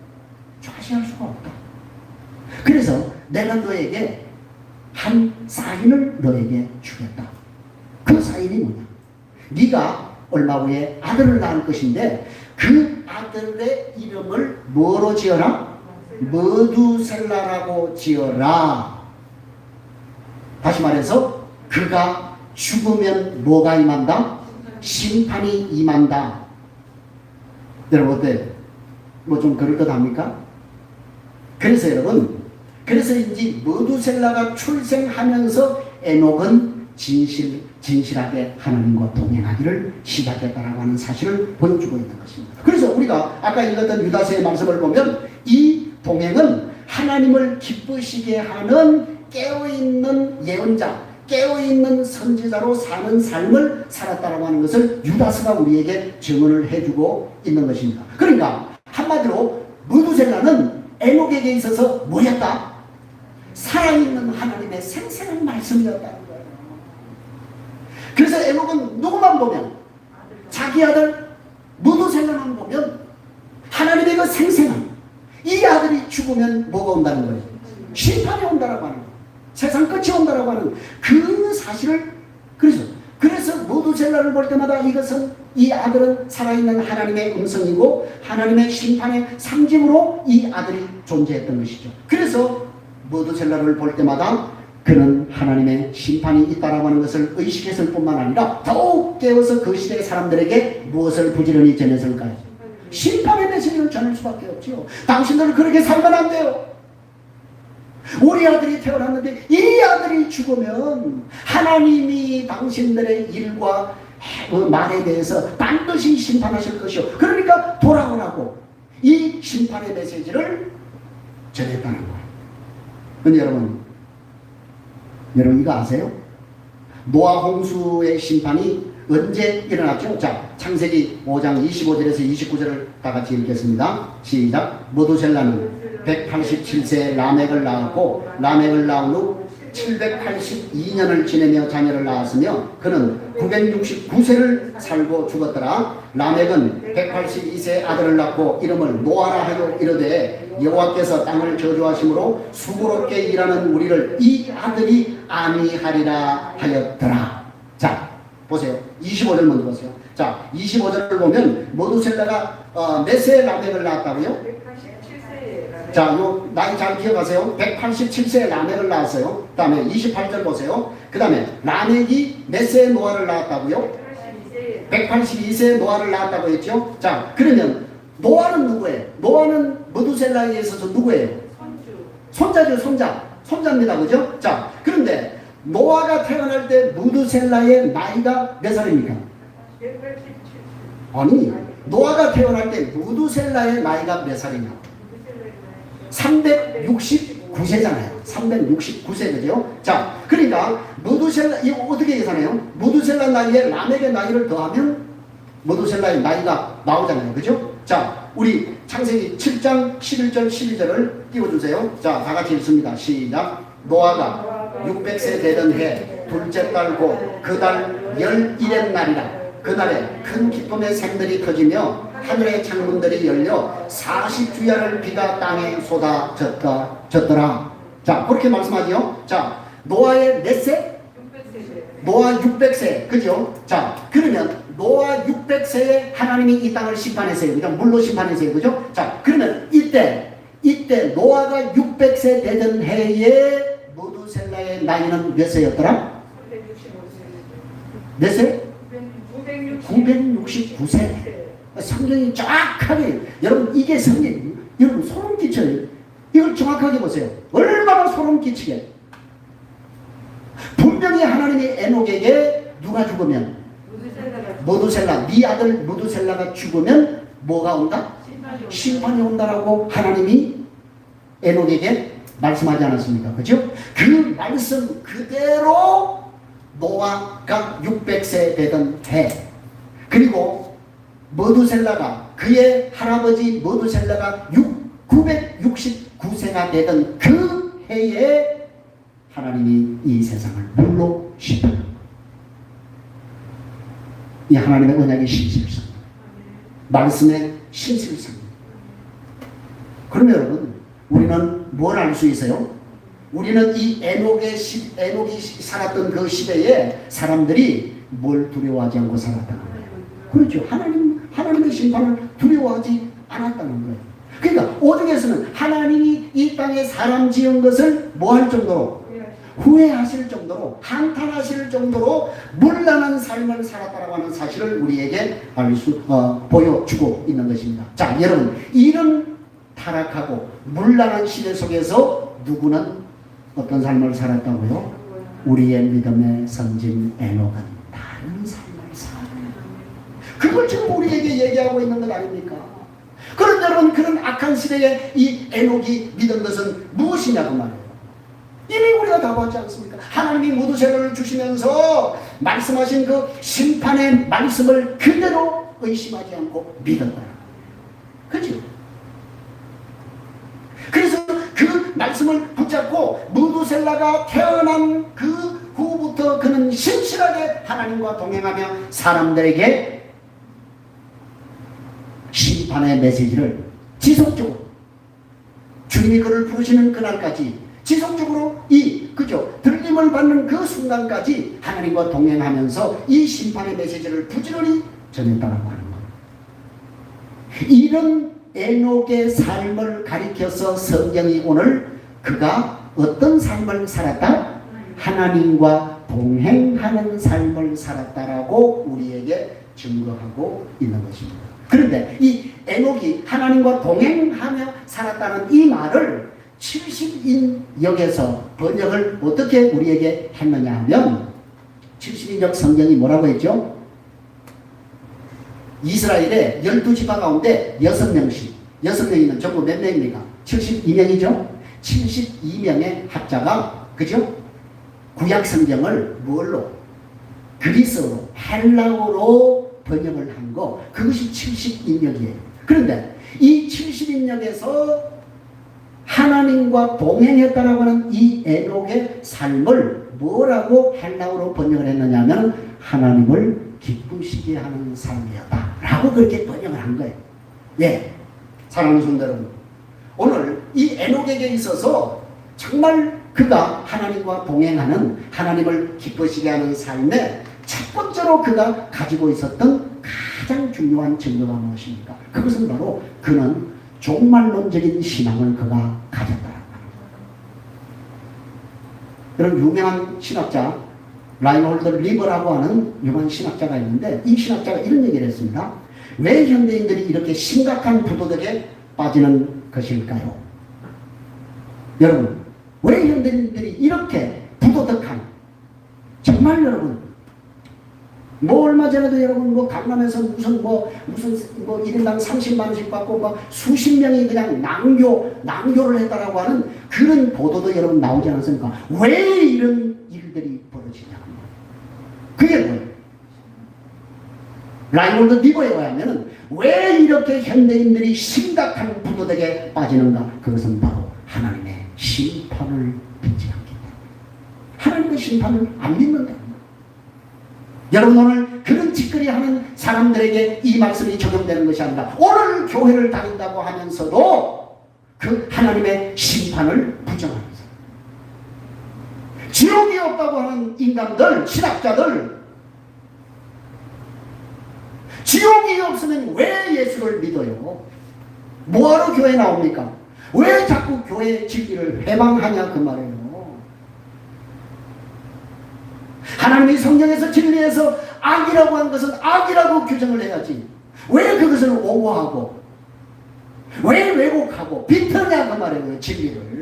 좌시할 수가 없다. 그래서 내가 너에게 한 사인을 너에게 주겠다. 그 사인이 뭐냐? 네가 얼마 후에 아들을 낳을 것인데 그 아들의 이름을 뭐로 지어라? 무두셀라라고 지어라. 다시 말해서 그가 죽으면 뭐가 임한다? 심판이 임한다. 여러분 어때요? 뭐 좀 그럴 것 합니까? 그래서 여러분, 그래서인지 무두셀라가 출생하면서 에녹은 진실하게 하나님과 동행하기를 시작했다라고 하는 사실을 보여주고 있는 것입니다. 그래서 우리가 아까 읽었던 유다서의 말씀을 보면 이 동행은 하나님을 기쁘시게 하는 깨어있는 예언자, 깨어있는 선지자로 사는 삶을 살았다라고 하는 것을 유다서가 우리에게 증언을 해주고 있는 것입니다. 그러니까 한마디로 무두셀라는 에녹에게 있어서 뭐였다? 살아있는 하나님의 생생한 말씀이었다는 거예요. 그래서 에녹은 누구만 보면, 자기 아들 무두셀라만 보면 하나님의 그 생생한 이 아들이 죽으면 뭐가 온다는 거예요? 심판이 온다라고 하는 거예요. 세상 끝이 온다라고 하는 그 사실을, 그래서 무두셀라를 볼 때마다 이것은, 이 아들은 살아있는 하나님의 음성이고 하나님의 심판의 상징으로 이 아들이 존재했던 것이죠. 그래서 무두셀라를 볼 때마다 그는 하나님의 심판이 있다라고 하는 것을 의식했을 뿐만 아니라 더욱 깨워서 그 시대의 사람들에게 무엇을 부지런히 전했을까요? 심판의 메시지를 전할 수밖에 없죠. 당신들은 그렇게 살면 안 돼요. 우리 아들이 태어났는데 이 아들이 죽으면 하나님이 당신들의 일과 말에 대해서 반드시 심판하실 것이요. 그러니까 돌아오라고 이 심판의 메시지를 전했다는 거예요. 근데 여러분 이거 아세요? 노아 홍수의 심판이 언제 일어났죠? 자, 창세기 5장 25절에서 29절을 다 같이 읽겠습니다. 시작. 무두셀라는 187세에 라멕을 낳았고 라멕을 낳은 후 782년을 지내며 자녀를 낳았으며 그는 969세를 살고 죽었더라. 라멕은 182세에 아들을 낳고 이름을 노아라 하여 이르되 여호와께서 땅을 저주하심으로 수고롭게 일하는 우리를 이 아들이 안위하리라 하였더라. 자, 보세요. 25절 먼저 보세요. 자, 25절을 보면 무두셀라가 몇 세에 라멕을 낳았다고요? 자, 요 나이 잘 기억하세요. 187세에 라멕을 낳았어요. 그 다음에 28절 보세요. 그 다음에 라멕이 몇 세에 노아를 낳았다고요? 182세에 노아를 낳았다고 했죠. 자, 그러면 노아는 누구예요? 노아는 무두셀라에 있어서 누구예요? 손자죠. 손자입니다. 그죠? 자, 그런데 노아가 태어날 때 무두셀라의 나이가 몇 살입니까? 아니, 노아가 태어날 때 무두셀라의 나이가 몇 살이냐? 369세잖아요. 369세, 그죠? 자, 그러니까 무두셀라, 이거 어떻게 계산해요? 무두셀라 나이에 라멕의 나이를 더하면 무두셀라의 나이가 나오잖아요. 그죠? 자, 우리 창세기 7장 11절 12절을 띄워주세요. 자, 다 같이 읽습니다. 시작. 노아가 600세 되던 해 둘째 달고 그 달 11의 날이라. 그날에 큰 기쁨의 샘들이 터지며 하늘의 창문들이 열려 40주야를 비가 땅에 쏟아졌더라. 자, 그렇게 말씀하지요. 자, 노아의 몇 세? 600세. 노아 600세. 그죠? 자, 그러면 노아 600세에 하나님이 이 땅을 심판했어요. 그냥 물로 심판했어요. 그죠? 자, 그러면 이때 노아가 600세 되던 해에 무두셀라의 나이는 몇 세였더라? 몇 세? 969세. 성경이 정확하게, 여러분 이게 성경, 여러분 소름 끼쳐요. 이걸 정확하게 보세요. 얼마나 소름 끼치게. 분명히 하나님이 에녹에게 누가 죽으면, 무두셀라, 네 아들 무두셀라가 죽으면 뭐가 온다? 심판이 온다라고 하나님이 에녹에게 말씀하지 않았습니까? 그죠? 그 말씀 그대로 노아가 600세 되던 해, 그리고 무두셀라가, 그의 할아버지 무두셀라가 969세가 되던 그 해에 하나님이 이 세상을 물로 심판합니다. 이 하나님의 언약의 신실성, 말씀의 신실성. 그러면 여러분, 우리는 뭘 알 수 있어요? 우리는 이 에녹이 살았던 그 시대에 사람들이 뭘 두려워하지 않고 살았다는 거예요. 그렇죠. 하나님의 심판을 두려워하지 않았다는 거예요. 그러니까 오죽에서는 하나님이 이 땅에 사람 지은 것을 뭐 할 정도로? 후회하실 정도로, 한탄하실 정도로 문란한 삶을 살았다라고 하는 사실을 우리에게 보여주고 있는 것입니다. 자, 여러분, 이런 타락하고 문란한 시대 속에서 누구는 어떤 삶을 살았다고요? 우리의 믿음의 선진 에녹은 다른 삶을 살았다. 그걸 지금 우리에게 얘기하고 있는 것 아닙니까? 그런데 여러분, 그런 악한 시대에 이 에녹이 믿은 것은 무엇이냐고 말이에요. 이미 우리가 다 봤지 않습니까? 하나님이 무두셀라를 주시면서 말씀하신 그 심판의 말씀을 그대로 의심하지 않고 믿었다. 그렇죠? 그래서 그 말씀을 붙잡고 무두셀라가 태어난 그 후부터 초부터 그는 신실하게 하나님과 동행하며 사람들에게 심판의 메시지를 지속적으로, 주님이 그를 부르시는 그날까지 지속적으로 들림을 받는 그 순간까지 하나님과 동행하면서 이 심판의 메시지를 부지런히 전했다라고 하는 거예요. 이런 에녹의 삶을 가리켜서 성경이 오늘 그가 어떤 삶을 살았다? 하나님과 동행하는 삶을 살았다라고 우리에게 증거하고 있는 것입니다. 그런데 이 에녹이 하나님과 동행하며 살았다는 이 말을 70인역에서 번역을 어떻게 우리에게 했느냐 하면 70인역 성경이 뭐라고 했죠? 이스라엘의 12지파 가운데 6명이면 전부 몇 명입니까? 72명이죠? 72명의 학자가, 그죠? 구약 성경을 뭘로? 그리스어로, 헬라어로 번역을 한 거, 그것이 70인역이에요. 그런데 이 70인역에서 하나님과 동행했다라고 하는 이 에녹의 삶을 뭐라고 헬라어로 번역을 했느냐 하면 하나님을 기쁘시게 하는 삶이었다 라고 그렇게 번역을 한 거예요. 예, 사랑하는 성도 여러분, 오늘 이 에녹에게 있어서 정말 그가 하나님과 동행하는, 하나님을 기쁘시게 하는 삶에 첫 번째로 그가 가지고 있었던 가장 중요한 증거가 무엇입니까? 그것은 바로 그는 종말론적인 신앙을 그가 가졌다. 여러분, 유명한 신학자 라인홀드 리버라고 하는 유명한 신학자가 있는데, 이 신학자가 이런 얘기를 했습니다. 왜 현대인들이 이렇게 심각한 부도덕에 빠지는 것일까요? 여러분, 왜 현대인들이 이렇게 부도덕한, 정말 여러분, 얼마 전에도 여러분 강남에서 무슨 1인당 30만 원씩 받고 수십 명이 그냥 낭교를 했다라고 하는 그런 보도도 여러분 나오지 않았습니까? 왜 이런 일들이 벌어지냐? 그게 뭐예요? 라이몬드 리버에 의하면 왜 이렇게 현대인들이 심각한 부도덕에 빠지는가? 그것은 바로 하나님의 심판을 믿지 않기 때문에, 하나님의 심판을 안 믿는다. 여러분, 오늘 그런 짓거리 하는 사람들에게 이 말씀이 적용되는 것이 아니라, 오늘 교회를 다닌다고 하면서도 그 하나님의 심판을 부정하면서, 지옥이 없다고 하는 인간들, 신학자들, 지옥이 없으면 왜 예수를 믿어요? 뭐하러 교회 나옵니까? 왜 자꾸 교회의 진리를 회방하냐 그 말이에요. 하나님이 성경에서 진리에서 악이라고 한 것은 악이라고 규정을 해야지, 왜 그것을 옹호하고 왜 왜곡하고 비틀냐 그 말이에요, 진리를.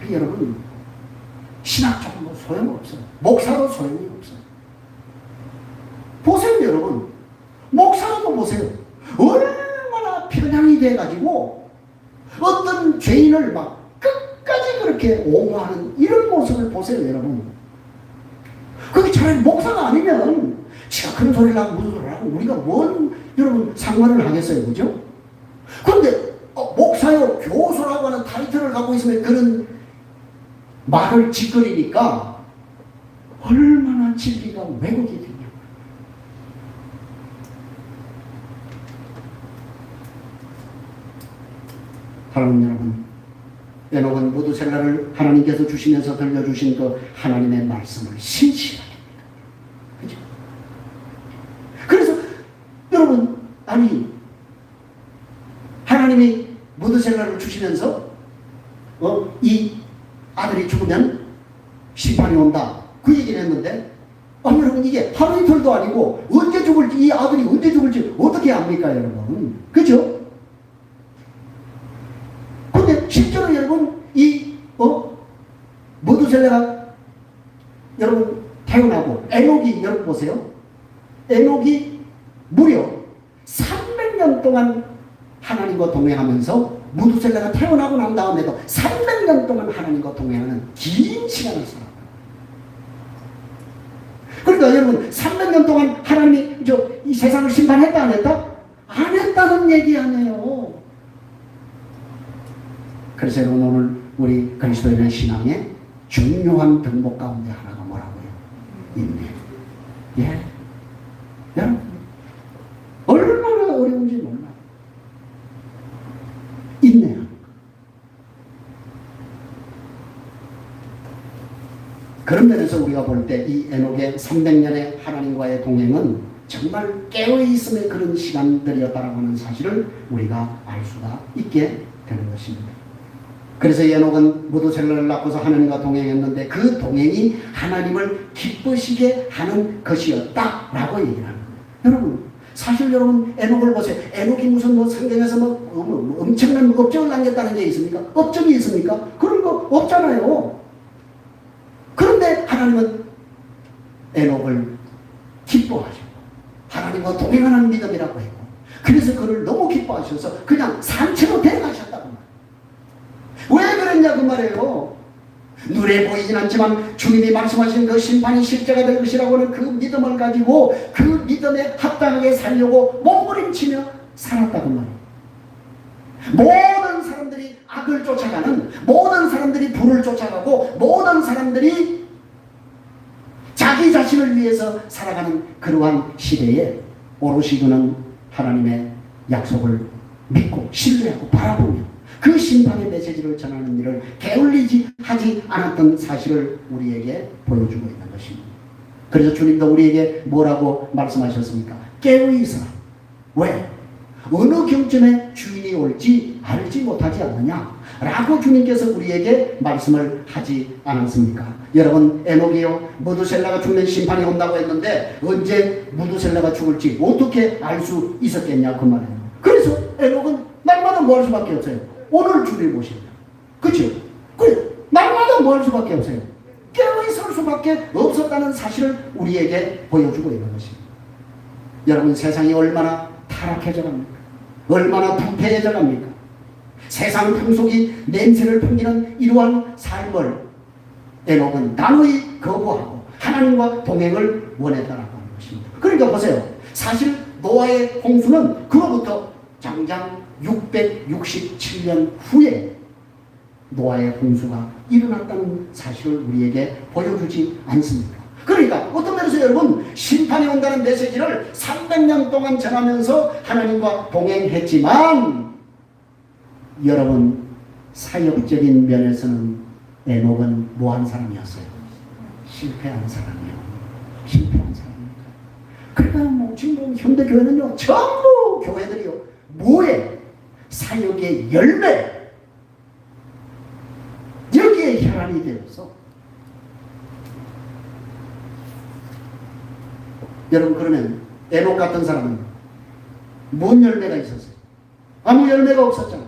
여러분, 신학적으로 소용없어요. 목사도 소용이 없어요. 보세요 여러분, 목사도 보세요. 얼마나 편향이 돼가지고 어떤 죄인을 막 끝까지 그렇게 옹호하는 이런 모습을 보세요 여러분. 그게 차라리 목사가 아니면 지가 큰 소리를 하고 무슨 소리를 하고 우리가 뭔 여러분 상관을 하겠어요, 그죠? 그런데 목사요 교수라고 하는 타이틀을 갖고 있으면 그런 말을 짓거리니까 얼마나 진리가 왜곡이 되냐. 사랑하는 여러분, 에녹은 모두셀라를 하나님께서 주시면서 들려주신 그 하나님의 말씀을 신실하게 믿습니다. 그죠? 그래서 여러분, 아니 하나님이 모두셀라를 주시면서 이 아들이 죽으면 심판이 온다 그 얘기를 했는데, 여러분 이게 하루 이틀도 아니고 언제 죽을지, 이 아들이 언제 죽을지 어떻게 압니까 여러분? 그죠? 근데 실제로 여러분 이 모두셀라가 여러분 태어나고 에녹이 여러분 보세요. 에녹이 무려 300년 동안 하나님과 동행하면서, 모두셀라가 태어나고 난 다음에도 300년 동안 하나님과 동행하는 긴 시간을 살았다. 그러니까 여러분 300년 동안 하나님이 이 세상을 심판했다 안 했다? 안 했다는 얘기 아니에요. 그래서 여러분, 오늘 우리 그리스도인의 신앙의 중요한 덕목 가운데 하나가 뭐라고요? 인내. 예. 여러분, 얼마나 어려운지 몰라요. 인내하는 거. 그런 면에서 우리가 볼 때 이 에녹의 300년의 하나님과의 동행은 정말 깨어있음의 그런 시간들이었다라고 하는 사실을 우리가 알 수가 있게 되는 것입니다. 그래서 에녹은 무두셀라를 낳고서 하나님과 동행했는데 그 동행이 하나님을 기쁘시게 하는 것이었다라고 얘기를 하는 거예요. 여러분, 사실 여러분 에녹을 보세요. 에녹이 무슨 뭐 성경에서 뭐 엄청난 업적을 남겼다는 게 있습니까? 업적이 있습니까? 그런 거 없잖아요. 그런데 하나님은 에녹을 기뻐하시고 하나님과 동행하는 믿음이라고 했고, 그래서 그를 너무 기뻐하셔서 그냥 산채로 데려가셨다고 말이에요. 왜 그랬냐 그 말이에요. 눈에 보이진 않지만 주님이 말씀하신 그 심판이 실제가 될 것이라고 하는 그 믿음을 가지고 그 믿음에 합당하게 살려고 몸부림치며 살았다고 말이에요. 모든 사람들이 악을 쫓아가는, 모든 사람들이 불을 쫓아가고, 모든 사람들이 자기 자신을 위해서 살아가는 그러한 시대에 오롯이 그는 하나님의 약속을 믿고 신뢰하고 바라보며 그 심판의 메시지를 전하는 일을 게을리지 하지 않았던 사실을 우리에게 보여주고 있는 것입니다. 그래서 주님도 우리에게 뭐라고 말씀하셨습니까? 깨어있으라. 왜? 어느 경전에 주인이 올지 알지 못하지 않느냐 라고 주님께서 우리에게 말씀을 하지 않았습니까? 여러분, 에녹이요, 무두셀라가 죽는 심판이 온다고 했는데 언제 무두셀라가 죽을지 어떻게 알 수 있었겠냐 그 말이에요. 그래서 에녹은 날마다 뭐 할 수밖에 없어요? 오늘 주를 보시면. 그렇죠? 그래, 날마다 뭐 할 수밖에 없어요? 깨어있을 수밖에 없었다는 사실을 우리에게 보여주고 있는 것입니다. 여러분, 세상이 얼마나 타락해져 갑니까? 얼마나 부패해져 갑니까? 세상 풍속이 냄새를 풍기는 이러한 삶을 에녹은 단호히 거부하고 하나님과 동행을 원했다라고 하는 것입니다. 그러니까 보세요. 사실 노아의 홍수는 그로부터 장장 667년 후에 노아의 홍수가 일어났다는 사실을 우리에게 보여주지 않습니까? 그러니까 어떤 면에서 여러분, 심판이 온다는 메시지를 300년 동안 전하면서 하나님과 동행했지만, 여러분, 사역적인 면에서는 에녹은 뭐한 사람이었어요? 실패한 사람이에요. 실패한 사람입니다. 그러니까 뭐 지금 현대교회는요, 전부 교회들이요, 뭐에? 사역의 열매, 여기에 혈안이 되어서. 여러분, 그러면 에녹 같은 사람은 뭔 열매가 있었어요? 아무 열매가 없었잖아요.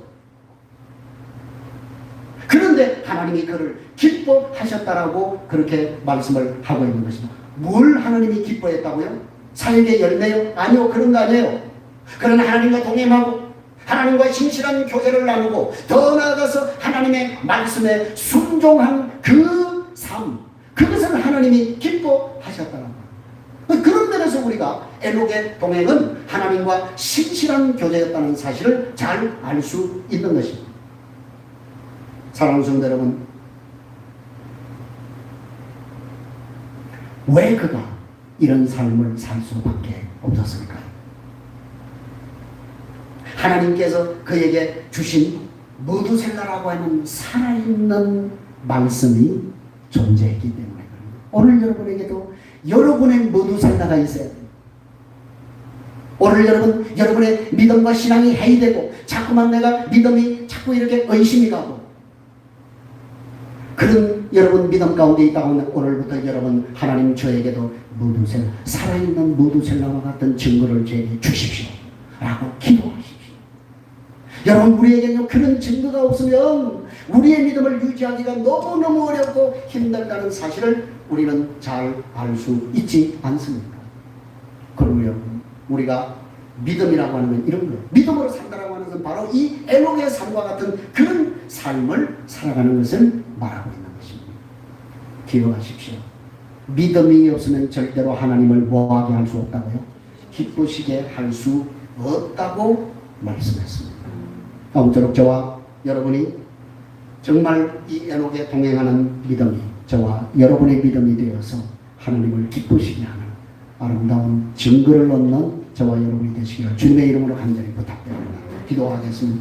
그런데 하나님이 그를 기뻐하셨다라고 그렇게 말씀을 하고 있는 것입니다. 뭘 하나님이 기뻐했다고요? 사역의 열매요? 아니요, 그런 거 아니에요. 그러나 하나님과 동행하고 하나님과 신실한 교제를 나누고 더 나아가서 하나님의 말씀에 순종한 그 삶, 그것을 하나님이 기뻐하셨다는 거예요. 그런 면에서 우리가 에녹의 동행은 하나님과 신실한 교제였다는 사실을 잘 알 수 있는 것입니다. 사랑하는 성도 여러분, 왜 그가 이런 삶을 살 수밖에 없었을까요? 하나님께서 그에게 주신 무두셀라라고 하는 살아있는 말씀이 존재했기 때문에 그럽니다. 오늘 여러분에게도 여러분의 무두셀라가 있어야 돼요. 오늘 여러분의 믿음과 신앙이 해이되고 자꾸만 내가 믿음이 자꾸 이렇게 의심이 가고 그런 여러분 믿음 가운데 있다고 하면 오늘부터 여러분, 하나님 저에게도 무두셀라, 살아있는 무두셀라와 같은 증거를 제게 주십시오 라고 기도하십시오. 여러분, 우리에게는 그런 증거가 없으면 우리의 믿음을 유지하기가 너무너무 어렵고 힘들다는 사실을 우리는 잘 알 수 있지 않습니까? 그러면 여러분, 우리가 믿음이라고 하는 이런 거예요. 믿음으로 산다라고 하는 것은 바로 이 에녹의 삶과 같은 그런 삶을 살아가는 것을 말하고 있는 것입니다. 기억하십시오. 믿음이 없으면 절대로 하나님을 뭐하게 할 수 없다고요? 기쁘시게 할 수 없다고 말씀했습니다. 아무쪼록 저와 여러분이 정말 이 에녹에 동행하는 믿음이 저와 여러분의 믿음이 되어서 하나님을 기쁘시게 하는 아름다운 증거를 얻는 저와 여러분이 되시기를 주님의 이름으로 간절히 부탁드립니다. 기도하겠습니다.